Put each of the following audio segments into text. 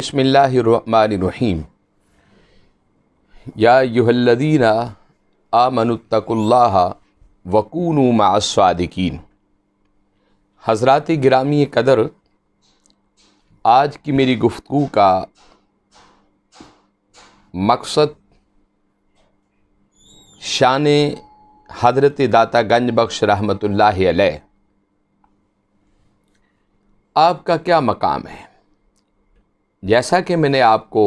بسم اللہ الرحمن الرحیم یا ایھا الذین آمنوا اتقوا اللہ وکونوا مع الصادقین۔ حضرات گرامی قدر، آج کی میری گفتگو کا مقصد شان حضرت داتا گنج بخش رحمۃ اللہ علیہ آپ کا کیا مقام ہے۔ جیسا کہ میں نے آپ کو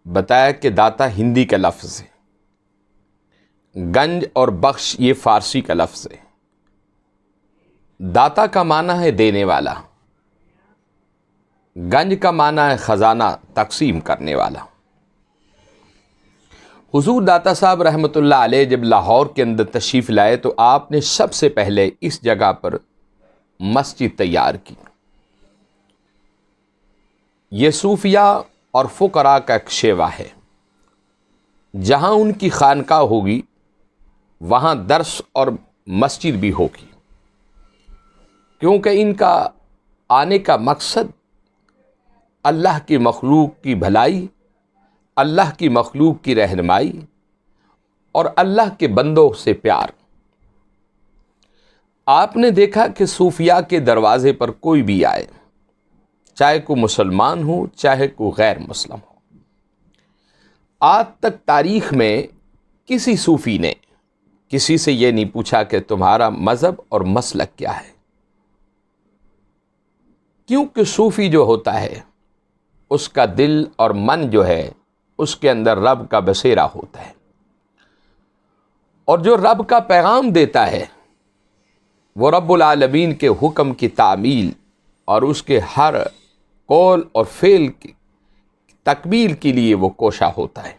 بتایا کہ داتا ہندی کا لفظ ہے، گنج اور بخش یہ فارسی کا لفظ ہے۔ داتا کا معنی ہے دینے والا، گنج کا معنی ہے خزانہ تقسیم کرنے والا۔ حضور داتا صاحب رحمۃ اللہ علیہ جب لاہور کے اندر تشریف لائے تو آپ نے سب سے پہلے اس جگہ پر مسجد تیار کی۔ یہ صوفیاء اور فقراء کا ایک شیوا ہے۔ جہاں ان کی خانقاہ ہوگی وہاں درس اور مسجد بھی ہوگی، کیونکہ ان کا آنے کا مقصد اللہ کی مخلوق کی بھلائی، اللہ کی مخلوق کی رہنمائی اور اللہ کے بندوں سے پیار۔ آپ نے دیکھا کہ صوفیاء کے دروازے پر کوئی بھی آئے، چاہے کوئی مسلمان ہو چاہے کوئی غیر مسلم ہو، آج تک تاریخ میں کسی صوفی نے کسی سے یہ نہیں پوچھا کہ تمہارا مذہب اور مسلک کیا ہے، کیونکہ صوفی جو ہوتا ہے اس کا دل اور من جو ہے اس کے اندر رب کا بسیرا ہوتا ہے، اور جو رب کا پیغام دیتا ہے وہ رب العالمین کے حکم کی تعمیل اور اس کے ہر قول اور فعل کی تکمیل کے لیے وہ کوشاں ہوتا ہے۔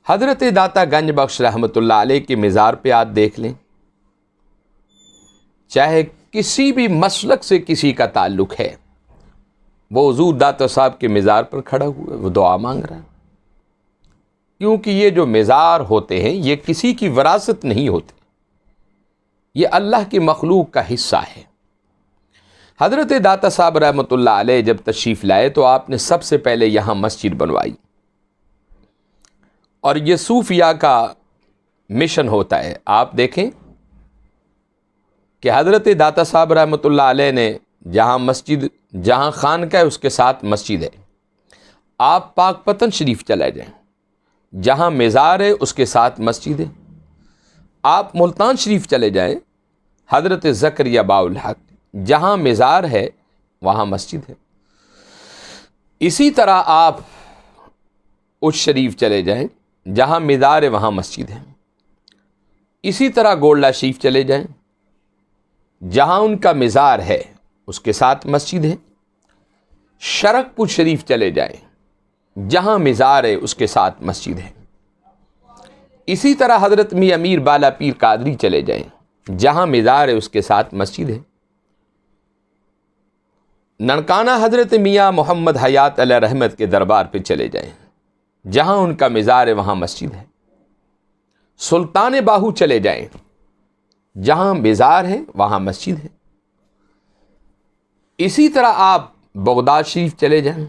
حضرت داتا گنج بخش رحمۃ اللہ علیہ کے مزار پہ آپ دیکھ لیں، چاہے کسی بھی مسلک سے کسی کا تعلق ہے، وہ حضور داتا صاحب کے مزار پر کھڑا ہوا ہے، وہ دعا مانگ رہا ہے، کیونکہ یہ جو مزار ہوتے ہیں یہ کسی کی وراثت نہیں ہوتے، یہ اللہ کی مخلوق کا حصہ ہے۔ حضرت داتا صاحب رحمۃ اللہ علیہ جب تشریف لائے تو آپ نے سب سے پہلے یہاں مسجد بنوائی، اور یہ صوفیاء کا مشن ہوتا ہے۔ آپ دیکھیں کہ حضرت داتا صاحب رحمۃ اللہ علیہ نے جہاں خانقاہ ہے اس کے ساتھ مسجد ہے۔ آپ پاک پتن شریف چلے جائیں، جہاں مزار ہے اس کے ساتھ مسجد ہے۔ آپ ملتان شریف چلے جائیں، حضرت زکریا باؤالحق جہاں مزار ہے وہاں مسجد ہے۔ اسی طرح آپ اچ شریف چلے جائیں، جہاں مزار ہے وہاں مسجد ہے۔ اسی طرح گولڈا شریف چلے جائیں، جہاں ان کا مزار ہے اس کے ساتھ مسجد ہے۔ شرک پور شریف چلے جائیں، جہاں مزار ہے اس کے ساتھ مسجد ہے۔ اسی طرح حضرت میاں امیر بالا پیر قادری چلے جائیں، جہاں مزار ہے اس کے ساتھ مسجد ہے۔ ننکانہ حضرت میاں محمد حیات علیہ رحمت کے دربار پہ چلے جائیں، جہاں ان کا مزار ہے وہاں مسجد ہے۔ سلطان باہو چلے جائیں، جہاں مزار ہے وہاں مسجد ہے۔ اسی طرح آپ بغداد شریف چلے جائیں،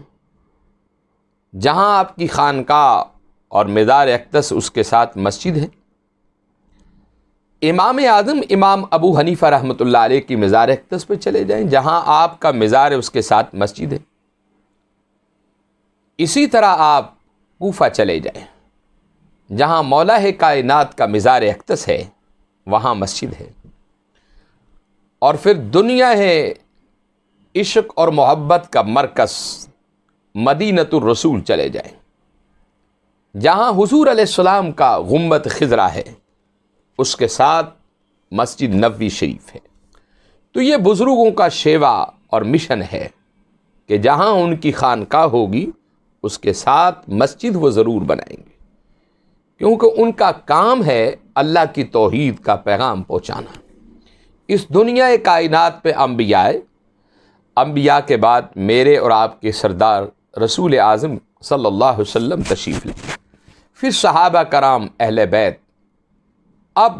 جہاں آپ کی خانقاہ اور مزار اقدس اس کے ساتھ مسجد ہے۔ امام اعظم امام ابو حنیفہ رحمۃ اللہ علیہ کی مزار اقدس پہ چلے جائیں، جہاں آپ کا مزار ہے اس کے ساتھ مسجد ہے۔ اسی طرح آپ کوفہ چلے جائیں، جہاں مولا کائنات کا مزار اقدس ہے وہاں مسجد ہے۔ اور پھر دنیا ہے عشق اور محبت کا مرکز مدینۃ الرسول چلے جائیں، جہاں حضور علیہ السلام کا گنبد خضرا ہے اس کے ساتھ مسجد نبوی شریف ہے۔ تو یہ بزرگوں کا شیوا اور مشن ہے کہ جہاں ان کی خانقاہ ہوگی اس کے ساتھ مسجد وہ ضرور بنائیں گے، کیونکہ ان کا کام ہے اللہ کی توحید کا پیغام پہنچانا۔ اس دنیا کائنات پہ انبیاء کے بعد میرے اور آپ کے سردار رسول اعظم صلی اللہ علیہ وسلم تشریف لے، پھر صحابہ کرام، اہل بیت، اب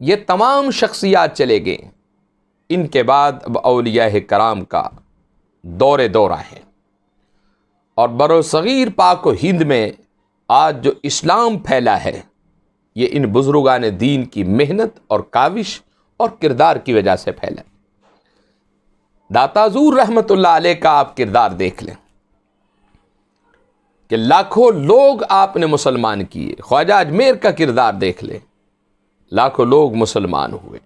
یہ تمام شخصیات چلے گئے۔ ان کے بعد اب اولیاء کرام کا دور دورہ ہیں، اور برصغیر پاک و ہند میں آج جو اسلام پھیلا ہے یہ ان بزرگان دین کی محنت اور کاوش اور کردار کی وجہ سے پھیلا ہے۔ داتا حضور رحمت اللہ علیہ کا آپ کردار دیکھ لیں کہ لاکھوں لوگ آپ نے مسلمان کیے۔ خواجہ اجمیر کا کردار دیکھ لیں، لاکھوں لوگ مسلمان ہوئے۔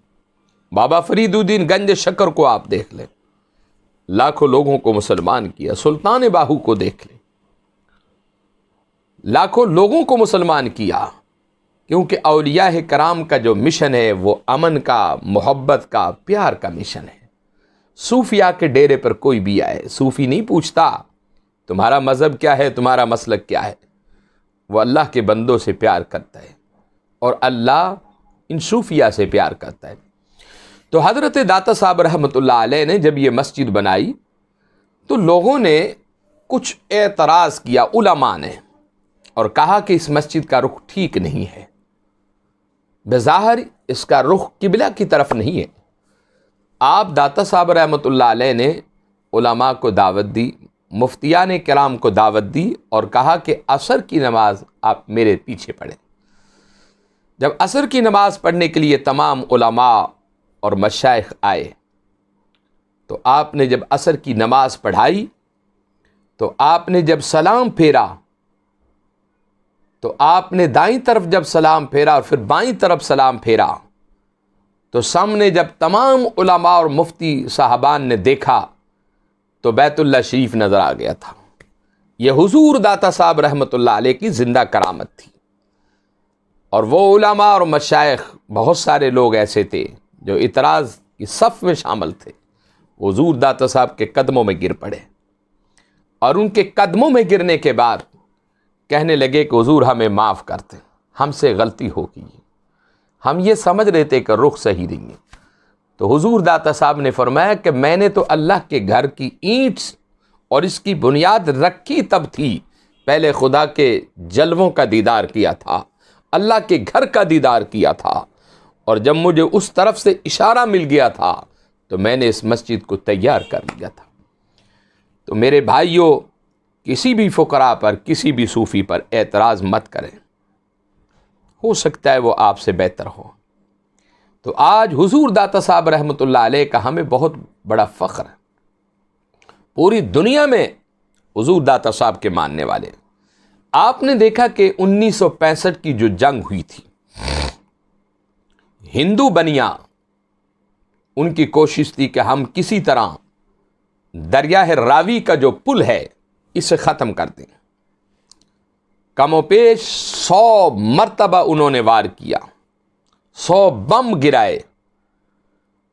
بابا فرید الدین گنج شکر کو آپ دیکھ لیں، لاکھوں لوگوں کو مسلمان کیا۔ سلطان باہو کو دیکھ لیں، لاکھوں لوگوں کو مسلمان کیا، کیونکہ اولیاء کرام کا جو مشن ہے وہ امن کا، محبت کا، پیار کا مشن ہے۔ صوفیاء کے ڈیرے پر کوئی بھی آئے، صوفی نہیں پوچھتا تمہارا مذہب کیا ہے، تمہارا مسلک کیا ہے، وہ اللہ کے بندوں سے پیار کرتا ہے، اور اللہ ان صوفیاء سے پیار کرتا ہے۔ تو حضرت داتا صاحب رحمۃ اللہ علیہ نے جب یہ مسجد بنائی تو لوگوں نے کچھ اعتراض کیا، علماء نے، اور کہا کہ اس مسجد کا رخ ٹھیک نہیں ہے، بظاہر اس کا رخ قبلہ کی طرف نہیں ہے۔ آپ داتا صاحب رحمۃ اللہ علیہ نے علماء کو دعوت دی، مفتیان کرام کو دعوت دی، اور کہا کہ عصر کی نماز آپ میرے پیچھے پڑھیں۔ جب عصر کی نماز پڑھنے کے لیے تمام علماء اور مشائخ آئے تو آپ نے جب عصر کی نماز پڑھائی تو آپ نے جب سلام پھیرا تو آپ نے دائیں طرف جب سلام پھیرا اور پھر بائیں طرف سلام پھیرا تو سامنے جب تمام علماء اور مفتی صاحبان نے دیکھا تو بیت اللہ شریف نظر آ گیا تھا۔ یہ حضور داتا صاحب رحمۃ اللہ علیہ کی زندہ کرامت تھی، اور وہ علماء اور مشائخ بہت سارے لوگ ایسے تھے جو اعتراض کی صف میں شامل تھے، حضور داتا صاحب کے قدموں میں گر پڑے، اور ان کے قدموں میں گرنے کے بعد کہنے لگے کہ حضور ہمیں معاف کرتے، ہم سے غلطی ہو گئی، ہم یہ سمجھ رہے تھے کہ رخ صحیح نہیں ہے۔ تو حضور داتا صاحب نے فرمایا کہ میں نے تو اللہ کے گھر کی اینٹ اور اس کی بنیاد رکھی تب تھی، پہلے خدا کے جلووں کا دیدار کیا تھا، اللہ کے گھر کا دیدار کیا تھا، اور جب مجھے اس طرف سے اشارہ مل گیا تھا تو میں نے اس مسجد کو تیار کر لیا تھا۔ تو میرے بھائیوں، کسی بھی فقراء پر، کسی بھی صوفی پر اعتراض مت کریں، ہو سکتا ہے وہ آپ سے بہتر ہو۔ تو آج حضور داتا صاحب رحمۃ اللہ علیہ کا ہمیں بہت بڑا فخر ہے، پوری دنیا میں حضور داتا صاحب کے ماننے والے۔ آپ نے دیکھا کہ 1965 کی جو جنگ ہوئی تھی، ہندو بنیا ان کی کوشش تھی کہ ہم کسی طرح دریائے راوی کا جو پل ہے اسے ختم کر دیں۔ کم و بیش 100 مرتبہ انہوں نے وار کیا، 100 بم گرائے،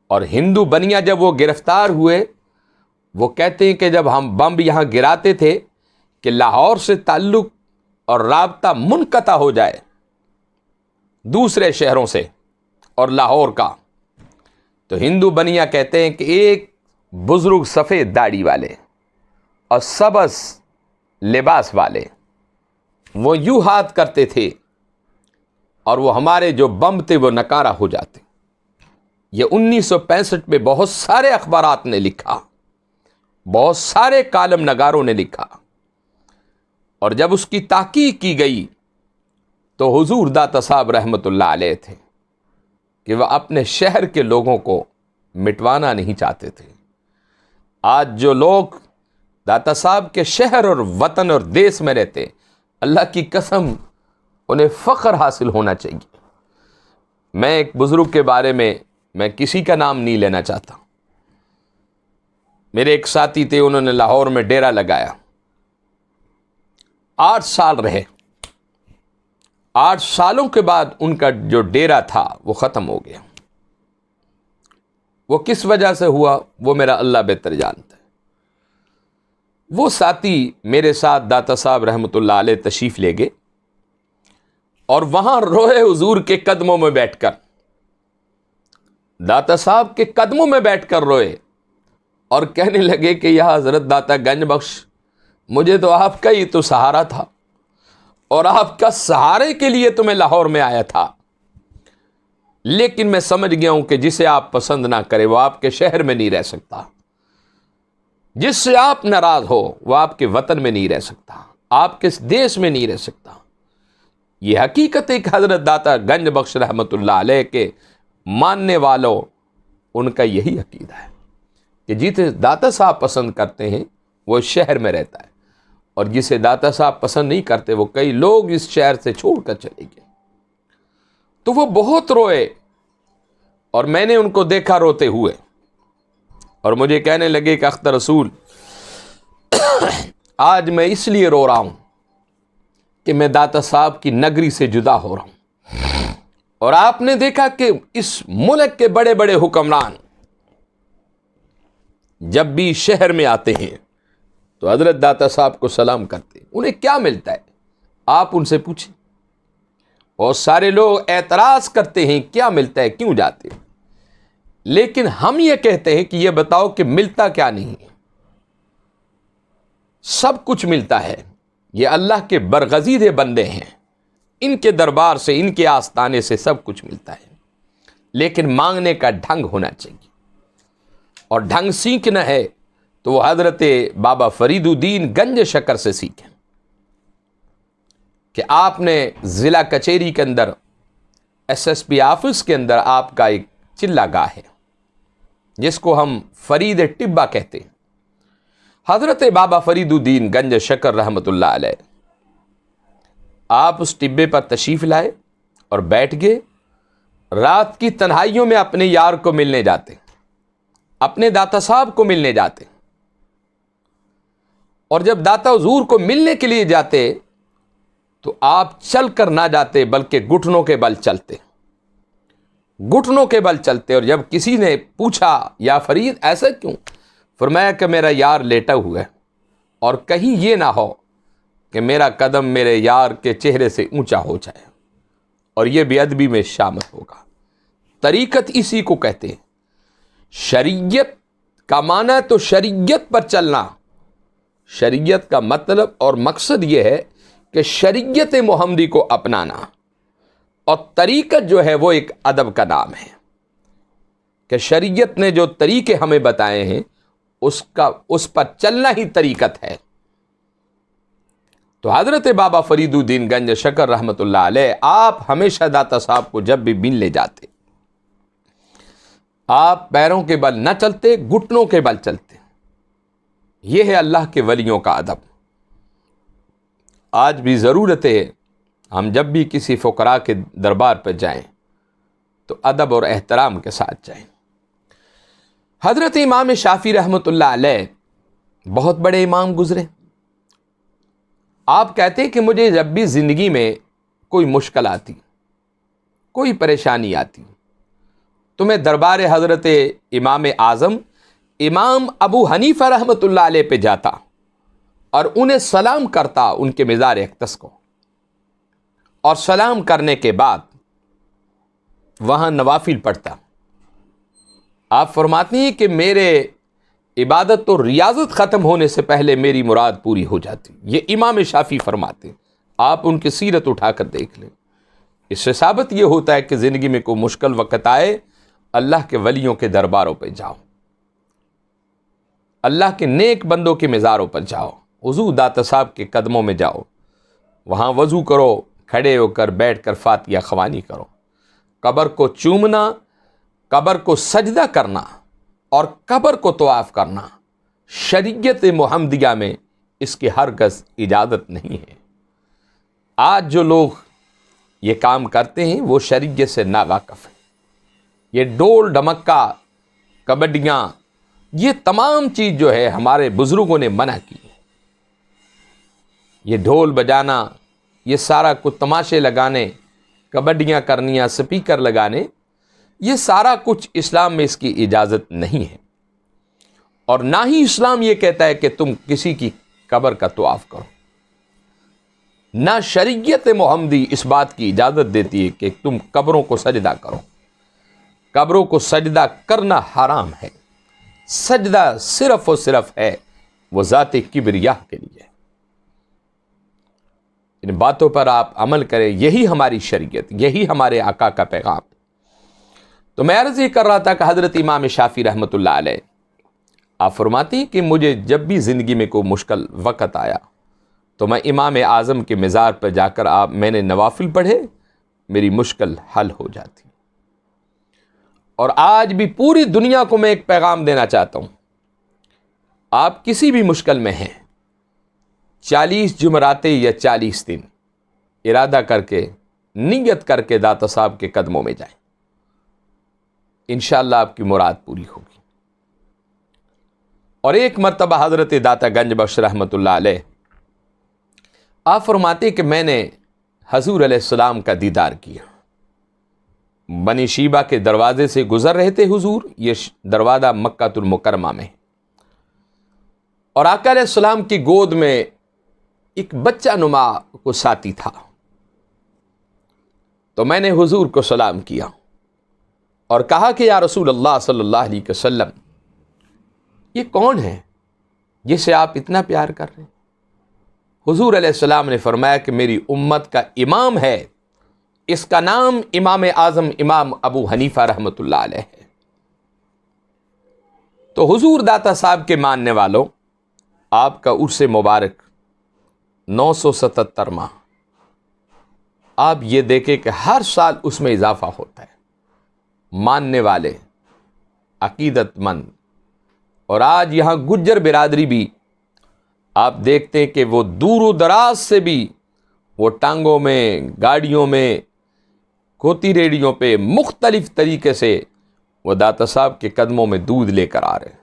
اور ہندو بنیا جب وہ گرفتار ہوئے، وہ کہتے ہیں کہ جب ہم بم یہاں گراتے تھے کہ لاہور سے تعلق اور رابطہ منقطع ہو جائے دوسرے شہروں سے اور لاہور کا، تو ہندو بنیا کہتے ہیں کہ ایک بزرگ سفید داڑھی والے اور سبز لباس والے وہ یوں ہاتھ کرتے تھے اور وہ ہمارے جو بم تھے وہ نکارہ ہو جاتے۔ یہ 1965 میں بہت سارے اخبارات نے لکھا، بہت سارے کالم نگاروں نے لکھا، اور جب اس کی تحقیق کی گئی تو حضور داتا صاحب رحمۃ اللہ علیہ تھے کہ وہ اپنے شہر کے لوگوں کو مٹوانا نہیں چاہتے تھے۔ آج جو لوگ داتا صاحب کے شہر اور وطن اور دیس میں رہتے، اللہ کی قسم انہیں فخر حاصل ہونا چاہیے۔ میں ایک بزرگ کے بارے میں کسی کا نام نہیں لینا چاہتا، میرے ایک ساتھی تھے، انہوں نے لاہور میں ڈیرا لگایا، 8 سال رہے، 8 سالوں کے بعد ان کا جو ڈیرا تھا وہ ختم ہو گیا۔ وہ کس وجہ سے ہوا وہ میرا اللہ بہتر جانتا ہے۔ وہ ساتھی میرے ساتھ داتا صاحب رحمۃ اللہ علیہ تشریف لے گئے اور وہاں روئے حضور کے قدموں میں بیٹھ کر، داتا صاحب کے قدموں میں بیٹھ کر روئے اور کہنے لگے کہ یا حضرت داتا گنج بخش، مجھے تو آپ کا ہی تو سہارا تھا، اور آپ کا سہارے کے لیے تو میں لاہور میں آیا تھا، لیکن میں سمجھ گیا ہوں کہ جسے آپ پسند نہ کرے وہ آپ کے شہر میں نہیں رہ سکتا۔ جس سے آپ ناراض ہو وہ آپ کے وطن میں نہیں رہ سکتا، آپ کے دیش میں نہیں رہ سکتا۔ یہ حقیقت ہے کہ حضرت داتا گنج بخش رحمۃ اللہ علیہ کے ماننے والوں، ان کا یہی عقیدہ ہے کہ جسے داتا صاحب پسند کرتے ہیں وہ اس شہر میں رہتا ہے، اور جسے داتا صاحب پسند نہیں کرتے وہ کئی لوگ اس شہر سے چھوڑ کر چلے گئے۔ تو وہ بہت روئے، اور میں نے ان کو دیکھا روتے ہوئے، اور مجھے کہنے لگے کہ اختر رسول آج میں اس لیے رو رہا ہوں کہ میں داتا صاحب کی نگری سے جدا ہو رہا ہوں، اور آپ نے دیکھا کہ اس ملک کے بڑے بڑے حکمران جب بھی شہر میں آتے ہیں تو حضرت داتا صاحب کو سلام کرتے ہیں۔ انہیں کیا ملتا ہے آپ ان سے پوچھیں، اور سارے لوگ اعتراض کرتے ہیں کیا ملتا ہے، کیوں جاتے ہیں؟ لیکن ہم یہ کہتے ہیں کہ یہ بتاؤ کہ ملتا کیا نہیں ہے؟ سب کچھ ملتا ہے، یہ اللہ کے برگزیدہ بندے ہیں، ان کے دربار سے، ان کے آستانے سے سب کچھ ملتا ہے، لیکن مانگنے کا ڈھنگ ہونا چاہیے، اور ڈھنگ سیکھنا ہے تو وہ حضرت بابا فرید الدین گنج شکر سے سیکھیں کہ آپ نے ضلع کچہری کے اندر، ایس ایس پی آفس کے اندر آپ کا ایک چلہ گاہ ہے جس کو ہم فرید ٹبہ کہتے ہیں۔ حضرت بابا فرید الدین گنج شکر رحمۃ اللہ علیہ آپ اس ٹبے پر تشریف لائے اور بیٹھ گئے، رات کی تنہائیوں میں اپنے یار کو ملنے جاتے، اپنے داتا صاحب کو ملنے جاتے، اور جب داتا حضور کو ملنے کے لیے جاتے تو آپ چل کر نہ جاتے بلکہ گھٹنوں کے بل چلتے، گھٹنوں کے بل چلتے۔ اور جب کسی نے پوچھا یا فرید ایسا کیوں؟ فرمایا کہ میرا یار لیٹا ہوا ہے، اور کہیں یہ نہ ہو کہ میرا قدم میرے یار کے چہرے سے اونچا ہو جائے، اور یہ بے ادبی میں شامل ہوگا۔ طریقت اسی کو کہتے ہیں۔ شریعت کا معنی تو شریعت پر چلنا، شریعت کا مطلب اور مقصد یہ ہے کہ شریعت محمدی کو اپنانا، اور طریقت جو ہے وہ ایک ادب کا نام ہے کہ شریعت نے جو طریقے ہمیں بتائے ہیں اس پر چلنا ہی طریقت ہے۔ تو حضرت بابا فرید الدین گنج شکر رحمۃ اللہ علیہ آپ ہمیشہ داتا صاحب کو جب بھی ملنے جاتے، آپ پیروں کے بل نہ چلتے، گھٹنوں کے بل چلتے۔ یہ ہے اللہ کے ولیوں کا ادب۔ آج بھی ضرورت ہے ہم جب بھی کسی فقراء کے دربار پہ جائیں تو ادب اور احترام کے ساتھ جائیں۔ حضرت امام شافعی رحمۃ اللہ علیہ بہت بڑے امام گزرے۔ آپ کہتے کہ مجھے جب بھی زندگی میں کوئی مشکل آتی، کوئی پریشانی آتی، تو میں دربار حضرت امام اعظم امام ابو حنیفہ رحمۃ اللہ علیہ پہ جاتا اور انہیں سلام کرتا، ان کے مزار اقدس کو، اور سلام کرنے کے بعد وہاں نوافل پڑھتا۔ آپ فرماتی ہیں کہ میرے عبادت اور ریاضت ختم ہونے سے پہلے میری مراد پوری ہو جاتی۔ یہ امام شافعی فرماتے ہیں، آپ ان کی سیرت اٹھا کر دیکھ لیں۔ اس سے ثابت یہ ہوتا ہے کہ زندگی میں کوئی مشکل وقت آئے، اللہ کے ولیوں کے درباروں پہ جاؤ، اللہ کے نیک بندوں کے مزاروں پر جاؤ، حضور داتا صاحب کے قدموں میں جاؤ، وہاں وضو کرو، کھڑے ہو کر بیٹھ کر فاتحہ خوانی کرو۔ قبر کو چومنا، قبر کو سجدہ کرنا اور قبر کو طواف کرنا شریعت محمدیہ میں اس کی ہرگز اجازت نہیں ہے۔ آج جو لوگ یہ کام کرتے ہیں وہ شریعت سے ناواقف ہیں۔ یہ ڈول ڈمکا، کبڈیاں، یہ تمام چیز جو ہے ہمارے بزرگوں نے منع کی۔ یہ ڈھول بجانا، یہ سارا کچھ تماشے لگانے، کبڈیاں کرنیاں، سپیکر لگانے، یہ سارا کچھ اسلام میں اس کی اجازت نہیں ہے، اور نہ ہی اسلام یہ کہتا ہے کہ تم کسی کی قبر کا طواف کرو۔ نہ شریعت محمدی اس بات کی اجازت دیتی ہے کہ تم قبروں کو سجدہ کرو۔ قبروں کو سجدہ کرنا حرام ہے۔ سجدہ صرف اور صرف ہے وہ ذات کبریاء کے لیے۔ ان باتوں پر آپ عمل کریں، یہی ہماری شریعت، یہی ہمارے آقا کا پیغام۔ تو میں عرض یہ کر رہا تھا کہ حضرت امام شافعی رحمۃ اللہ علیہ آپ فرماتے ہیں کہ مجھے جب بھی زندگی میں کوئی مشکل وقت آیا تو میں امام اعظم کے مزار پر جا کر میں نے نوافل پڑھے، میری مشکل حل ہو جاتی۔ اور آج بھی پوری دنیا کو میں ایک پیغام دینا چاہتا ہوں، آپ کسی بھی مشکل میں ہیں، 40 جمعراتیں یا 40 دن ارادہ کر کے، نیت کر کے داتا صاحب کے قدموں میں جائیں، انشاءاللہ آپ کی مراد پوری ہوگی۔ اور ایک مرتبہ حضرت داتا گنج بخش رحمۃ اللہ علیہ آپ فرماتے کہ میں نے حضور علیہ السلام کا دیدار کیا، بنی شیبہ کے دروازے سے گزر رہے تھے حضور، یہ دروازہ مکہ المکرمہ میں، اور آقا علیہ السلام کی گود میں ایک بچہ نما کو ساتھی تھا، تو میں نے حضور کو سلام کیا اور کہا کہ یا رسول اللہ صلی اللہ علیہ وسلم، یہ کون ہے جسے آپ اتنا پیار کر رہے ہیں؟ حضور علیہ السلام نے فرمایا کہ میری امت کا امام ہے، اس کا نام امام اعظم امام ابو حنیفہ رحمۃ اللہ علیہ ہے۔ تو حضور داتا صاحب کے ماننے والوں، آپ کا عرس مبارک 977 ماہ، آپ یہ دیکھیں کہ ہر سال اس میں اضافہ ہوتا ہے، ماننے والے، عقیدت مند۔ اور آج یہاں گجر برادری بھی آپ دیکھتے ہیں کہ وہ دور و دراز سے بھی وہ ٹانگوں میں، گاڑیوں میں، کھوتی ریڑیوں پہ مختلف طریقے سے وہ داتا صاحب کے قدموں میں دودھ لے کر آ رہے ہیں۔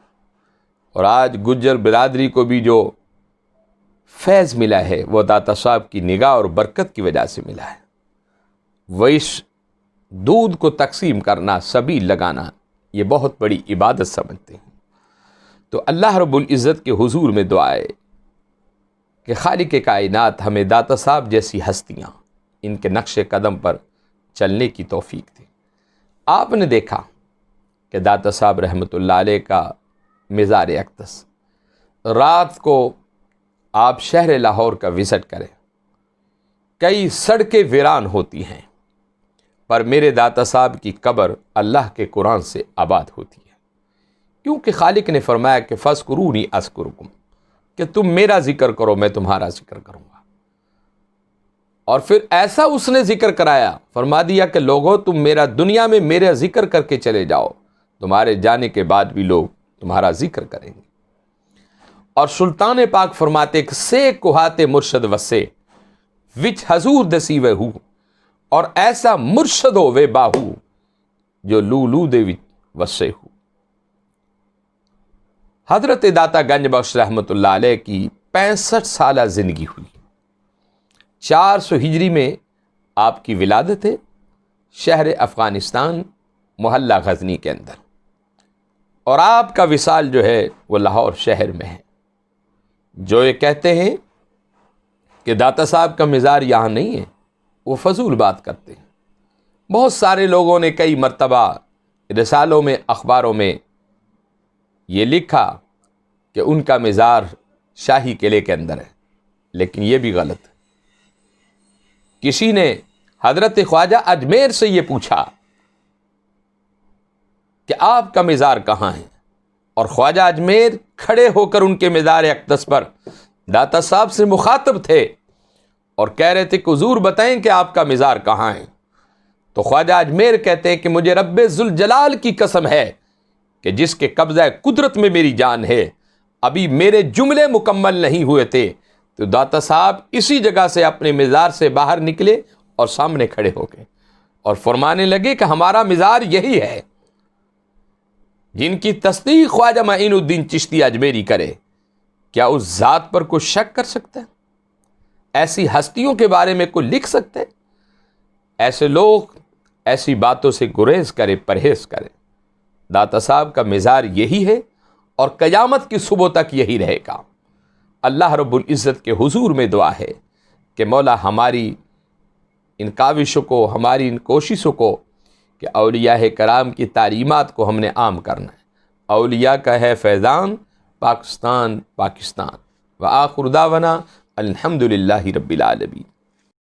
اور آج گجر برادری کو بھی جو فیض ملا ہے وہ داتا صاحب کی نگاہ اور برکت کی وجہ سے ملا ہے۔ وہ اس دودھ کو تقسیم کرنا، سبیل لگانا، یہ بہت بڑی عبادت سمجھتے ہیں۔ تو اللہ رب العزت کے حضور میں دعا ہے کہ خالق کائنات ہمیں داتا صاحب جیسی ہستیاں، ان کے نقش قدم پر چلنے کی توفیق دے۔ آپ نے دیکھا کہ داتا صاحب رحمۃ اللہ علیہ کا مزار اقدس، رات کو آپ شہر لاہور کا وزٹ کریں، کئی سڑکیں ویران ہوتی ہیں، پر میرے داتا صاحب کی قبر اللہ کے قرآن سے آباد ہوتی ہے، کیونکہ خالق نے فرمایا کہ فاذکرونی اذکرکم، کہ تم میرا ذکر کرو میں تمہارا ذکر کروں گا۔ اور پھر ایسا اس نے ذکر کرایا، فرما دیا کہ لوگوں تم میرا دنیا میں میرا ذکر کر کے چلے جاؤ، تمہارے جانے کے بعد بھی لوگ تمہارا ذکر کریں گے۔ اور سلطان پاک فرماتے کہ سے کوہات مرشد وسے وچ حضور دسیوے ہو، اور ایسا مرشد ہو وے باہو جو لولو دے وچ وسے ہو۔ حضرت داتا گنج بخش رحمۃ اللہ علیہ کی 65 سالہ زندگی ہوئی۔ 400 ہجری میں آپ کی ولادت ہے، شہر افغانستان محلہ غزنی کے اندر، اور آپ کا وصال جو ہے وہ لاہور شہر میں ہے۔ جو یہ کہتے ہیں کہ داتا صاحب کا مزار یہاں نہیں ہے، وہ فضول بات کرتے ہیں۔ بہت سارے لوگوں نے کئی مرتبہ رسالوں میں، اخباروں میں یہ لکھا کہ ان کا مزار شاہی قلعے کے اندر ہے، لیکن یہ بھی غلط ہے۔ کسی نے حضرت خواجہ اجمیر سے یہ پوچھا کہ آپ کا مزار کہاں ہے، اور خواجہ اجمیر کھڑے ہو کر ان کے مزار اقدس پر داتا صاحب سے مخاطب تھے اور کہہ رہے تھے کہ حضور بتائیں کہ آپ کا مزار کہاں ہے۔ تو خواجہ اجمیر کہتے ہیں کہ مجھے رب ذوالجلال کی قسم ہے کہ جس کے قبضہ قدرت میں میری جان ہے، ابھی میرے جملے مکمل نہیں ہوئے تھے تو داتا صاحب اسی جگہ سے اپنے مزار سے باہر نکلے اور سامنے کھڑے ہو گئے اور فرمانے لگے کہ ہمارا مزار یہی ہے۔ جن کی تصدیق خواجہ معین الدین چشتی اجمیری کرے، کیا اس ذات پر کوئی شک کر سکتا ہے؟ ایسی ہستیوں کے بارے میں کوئی لکھ سکتے؟ ایسے لوگ ایسی باتوں سے گریز کرے، پرہیز کرے۔ داتا صاحب کا مزار یہی ہے اور قیامت کی صبح تک یہی رہے گا۔ اللہ رب العزت کے حضور میں دعا ہے کہ مولا ہماری ان کاوشوں کو، ہماری ان کوششوں کو، کہ اولیاء کرام کی تعلیمات کو ہم نے عام کرنا ہے۔ اولیاء کا ہے فیضان، پاکستان پاکستان۔ وآخر دعوانا الحمدللہ رب العالمین۔